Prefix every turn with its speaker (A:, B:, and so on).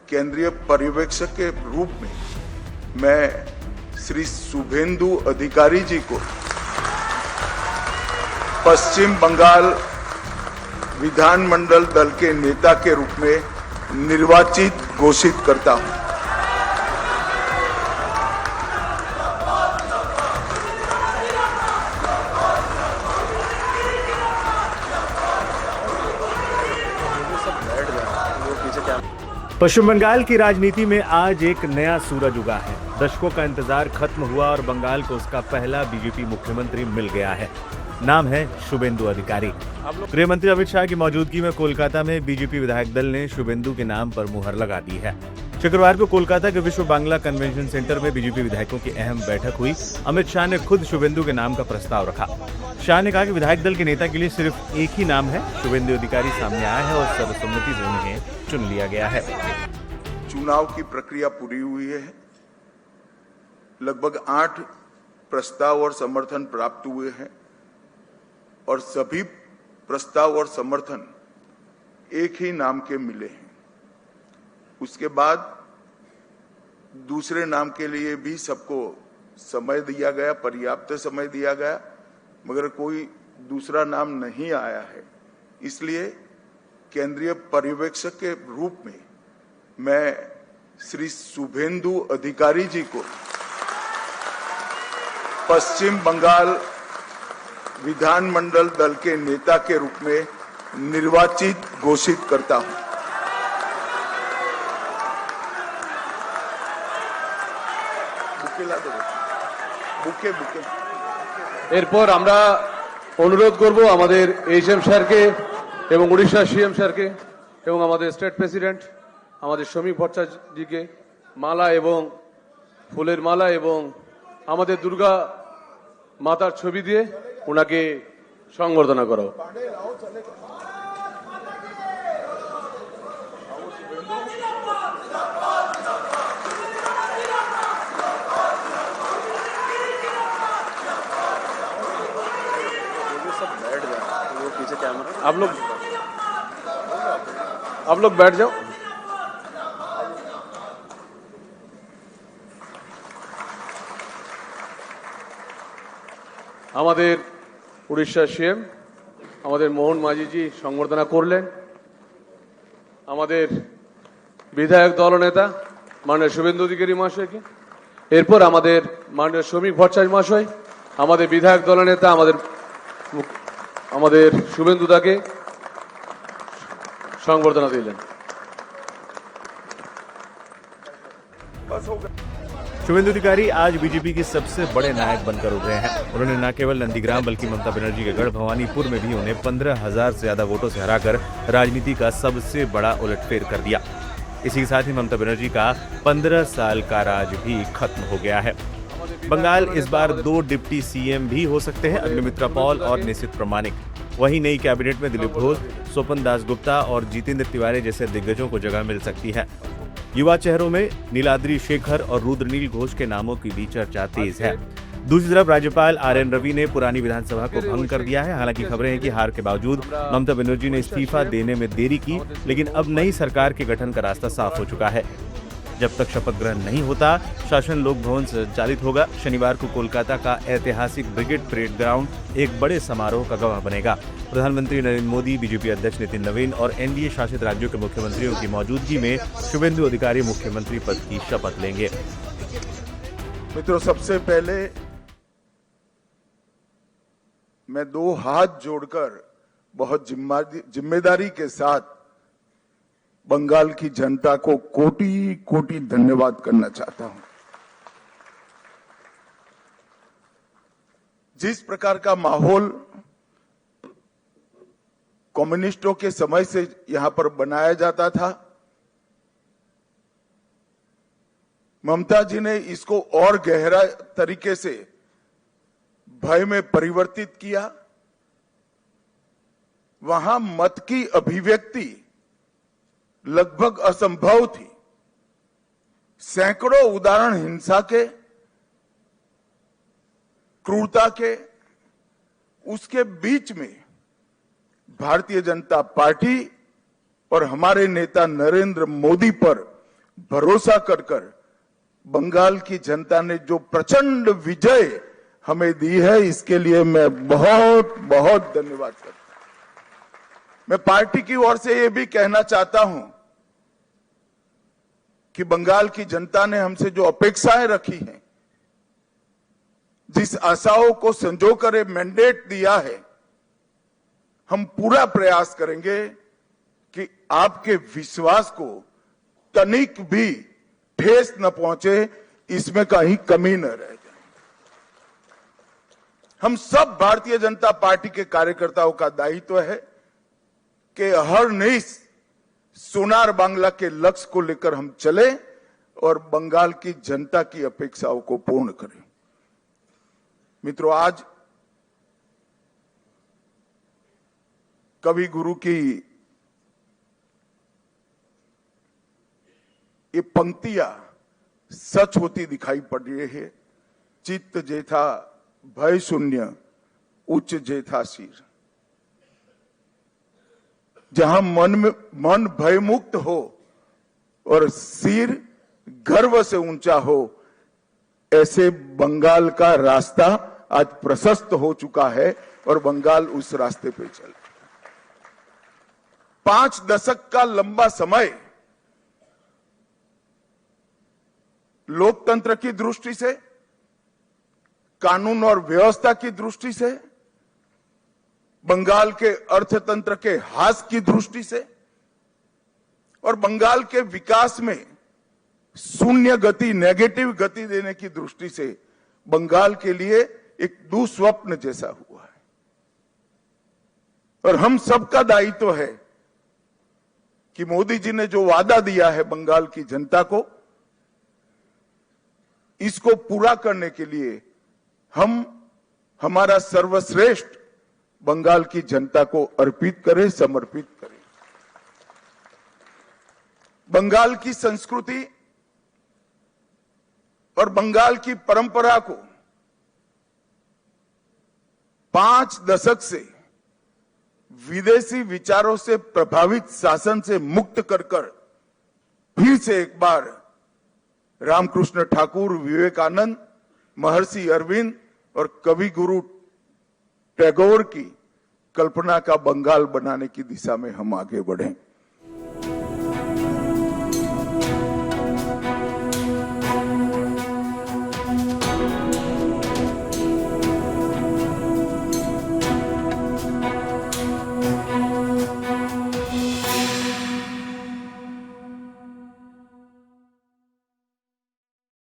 A: केंद्रीय पर्यवेक्षक के रूप में मैं श्री शुभेंदु अधिकारी जी को पश्चिम बंगाल विधानमंडल दल के नेता के रूप में निर्वाचित घोषित करता हूं।
B: पश्चिम बंगाल की राजनीति में आज एक नया सूरज उगा है। दशकों का इंतजार खत्म हुआ और बंगाल को उसका पहला बीजेपी मुख्यमंत्री मिल गया है। नाम है शुभेंदु अधिकारी। गृह मंत्री अमित शाह की मौजूदगी में कोलकाता में बीजेपी विधायक दल ने शुभेंदु के नाम पर मुहर लगा दी है। शुक्रवार को कोलकाता के विश्व बांग्ला कन्वेंशन सेंटर में बीजेपी विधायकों की अहम बैठक हुई। अमित शाह ने खुद शुभेंदु के नाम का प्रस्ताव रखा। शाह ने कहा कि विधायक दल के नेता के लिए सिर्फ एक ही नाम है। शुभेंदु अधिकारी सामने आया है और सर्वसम्मति से उन्हें चुन लिया गया है।
A: चुनाव की प्रक्रिया पूरी हुई है। लगभग 8 प्रस्ताव और समर्थन प्राप्त हुए हैं और सभी प्रस्ताव और समर्थन एक ही नाम के मिले हैं। उसके बाद दूसरे नाम के लिए भी सबको समय दिया गया, पर्याप्त समय दिया गया, मगर कोई दूसरा नाम नहीं आया है। इसलिए केंद्रीय पर्यवेक्षक के रूप में मैं श्री शुभेंदु अधिकारी जी को पश्चिम बंगाल विधानमंडल दल के नेता के रूप में निर्वाचित घोषित करता हूं। বুকে
C: এরপর আমরা অনুরোধ করব আমাদের এইচএম স্যারকে এবং উড়িষ্যা সিএম স্যারকে এবং আমাদের স্টেট প্রেসিডেন্ট আমাদের সমীপ ভট্টাচার্যজিকে মালা এবং ফুলের মালা এবং আমাদের দুর্গা মাতার ছবি দিয়ে ওনাকে সংবর্ধনা করা। आप लोग बैठ जाओ। আমাদের উড়িষ্যা সিএম আমাদের মোহন মাঝিজি সংবর্ধনা করলেন। আমাদের বিধায়ক দলনেতা মাননীয় শুভেন্দু অধিকারী মহাশয়কে, এরপর আমাদের মাননীয় সমীপ ভট্টাচার্য মহাশয় আমাদের বিধায়ক দলনেতা আমাদের শুভেন্দু দাকে সংবর্ধনা দিলেন।
B: शुभेंदु अधिकारी आज बीजेपी के सबसे बड़े नायक बनकर उभरे हैं। उन्होंने न केवल नंदीग्राम बल्कि ममता बनर्जी के गढ़ भवानीपुर में भी उन्हें 15,000 से ज्यादा वोटों से हराकर राजनीति का सबसे बड़ा उलटफेर कर दिया। इसी के साथ ही ममता बनर्जी का 15 साल का राज भी खत्म हो गया है। बंगाल इस बार 2 डिप्टी सीएम भी हो सकते हैं, अग्निमित्रा पॉल और निशित प्रामाणिक। वहीं नई कैबिनेट में दिलीप घोष, स्वपन दास गुप्ता और जितेंद्र तिवारी जैसे दिग्गजों को जगह मिल सकती है। युवा चेहरों में नीलाद्री शेखर और रुद्रनील घोष के नामों की भी चर्चा तेज है। दूसरी तरफ राज्यपाल आरएन रवि ने पुरानी विधानसभा को भंग कर दिया है। हालांकि खबरें हैं कि हार के बावजूद ममता बनर्जी ने इस्तीफा देने में देरी की, लेकिन अब नई सरकार के गठन का रास्ता साफ हो चुका है। जब तक शपथ ग्रहण नहीं होता, शासन लोक भवन संचालित होगा। शनिवार को कोलकाता का ऐतिहासिक ब्रिगेड परेड ग्राउंड एक बड़े समारोह का गवाह बनेगा। प्रधानमंत्री नरेंद्र मोदी, बीजेपी अध्यक्ष नितिन नवीन और एनडीए शासित राज्यों के मुख्यमंत्रियों की मौजूदगी में शुभेंदु अधिकारी मुख्यमंत्री पद की शपथ लेंगे।
A: मित्रों, सबसे पहले मैं 2 हाथ जोड़कर बहुत जिम्मेदारी के साथ बंगाल की जनता को कोटि कोटि धन्यवाद करना चाहता हूं। जिस प्रकार का माहौल कम्युनिस्टों के समय से यहां पर बनाया जाता था, ममता जी ने इसको और गहरा तरीके से भय में परिवर्तित किया। वहां मत की अभिव्यक्ति लगभग असंभव थी। सैकड़ों उदाहरण हिंसा के, क्रूरता के, उसके बीच में भारतीय जनता पार्टी और हमारे नेता नरेंद्र मोदी पर भरोसा कर बंगाल की जनता ने जो प्रचंड विजय हमें दी है, इसके लिए मैं बहुत बहुत धन्यवाद करता हूं। मैं पार्टी की ओर से ये भी कहना चाहता हूं कि बंगाल की जनता ने हमसे जो अपेक्षाएं रखी हैं, जिस आशाओं को संजोकर मैंडेट दिया है, हम पूरा प्रयास करेंगे कि आपके विश्वास को तनिक भी ठेस न पहुंचे, इसमें कहीं कमी न रह जाए। हम सब भारतीय जनता पार्टी के कार्यकर्ताओं का दायित्व है कि हर निश सोनार बांग्ला के लक्ष्य को लेकर हम चले और बंगाल की जनता की अपेक्षाओं को पूर्ण करें। मित्रों, आज कवि गुरु की ये पंक्तियां सच होती दिखाई पड़ रही है। चित्त जेथा भय शून्य, उच्च जेथा सिर। जहां मन भयमुक्त हो और सिर गर्व से ऊंचा हो, ऐसे बंगाल का रास्ता आज प्रशस्त हो चुका है और बंगाल उस रास्ते पे चल। 5 दशक का लंबा समय लोकतंत्र की दृष्टि से, कानून और व्यवस्था की दृष्टि से, बंगाल के अर्थतंत्र के ह्रास की दृष्टि से और बंगाल के विकास में शून्य गति, नेगेटिव गति देने की दृष्टि से बंगाल के लिए एक दुस्वप्न जैसा हुआ है। और हम सबका दायित्व है कि मोदी जी ने जो वादा दिया है बंगाल की जनता को, इसको पूरा करने के लिए हम हमारा सर्वश्रेष्ठ बंगाल की जनता को अर्पित करें, समर्पित करें। बंगाल की संस्कृति और बंगाल की परंपरा को 5 दशक से विदेशी विचारों से प्रभावित शासन से मुक्त कर फिर से एक बार रामकृष्ण ठाकुर, विवेकानंद, महर्षि अरविंद और कवि गुरु टैगोर की कल्पना का बंगाल बनाने की दिशा में हम आगे बढ़ें।